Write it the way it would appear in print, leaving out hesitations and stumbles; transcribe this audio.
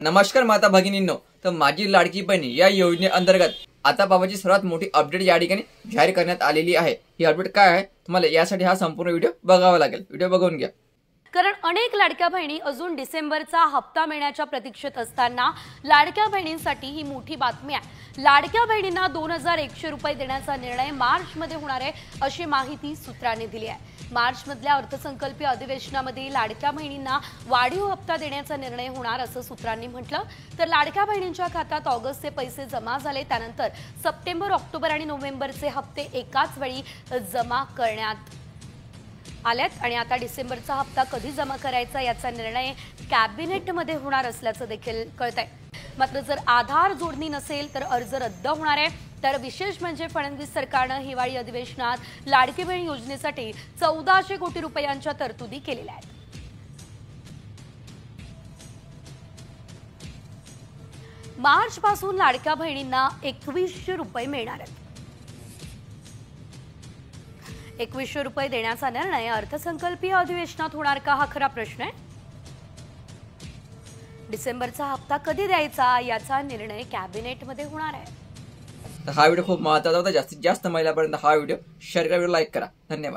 नमस्कार माता भगिनींनो, तर माझी लाडकी बहीण या योजनेअंतर्गत आता बाबाची सर्वात मोठी अपडेट या ठिकाणी जाहीर करण्यात आलेली आहे। ही अपडेट काय आहे तुम्हाला यासाठी हा संपूर्ण व्हिडिओ बघावा लागेल। व्हिडिओ बघून घ्या। कारण अनेक लाडक्या बहिणी अजून डिसेंबरचा हप्ता मिळण्याच्या प्रतीक्षेत असताना लाडक्या बहिणींसाठी ही मोठी बातमी आहे। लाडक्या बहिणींना 2100 रुपये देण्याचा निर्णय मार्च मध्ये होणार आहे अशी माहिती सूत्रांनी दिली आहे। मार्च मधल्या अर्थसंकल्पीय अधिवेशनामध्ये लाडक्या बहिणींना वाढीव हप्ता देण्याचा निर्णय होणार असं सूत्रांनी म्हटलं। तर लाडक्या बहिणींच्या खात्यात ऑगस्टचे पैसे जमा झाले, त्यानंतर सप्टेंबर, ऑक्टोबर आणि नोव्हेंबरचे हप्ते एकाच वेळी जमा करण्यात आलेत आणि आता डिसेंबरचा हप्ता कधी जमा करायचा याचा निर्णय कॅबिनेटमध्ये होणार असल्याचं देखील कळतंय। मात्र जर आधार जोडणी नसेल तर अर्ज रद्द होणार आहे। तर विशेष म्हणजे फडणवीस सरकारने हिवाळी अधिवेशनात लाडकी बहीण योजनेसाठी 1400 कोटी रुपयांच्या तरतुदी केलेल्या आहेत। मार्च पासून लाडक्या बहिणींना 2100 रुपये मिळणार आहेत। 2100 रुपये देण्याचा निर्णय अर्थसंकल्पीय अधिवेशनात होणार का, हा खरा प्रश्न आहे। डिसेंबरचा हप्ता कधी द्यायचा याचा निर्णय कॅबिनेटमध्ये होणार आहे। हा व्हिडिओ खूप महत्त्वाचा होता। जास्तीत जास्त महिलांपर्यंत हा व्हिडिओ शेअर करा, लाईक करा। धन्यवाद।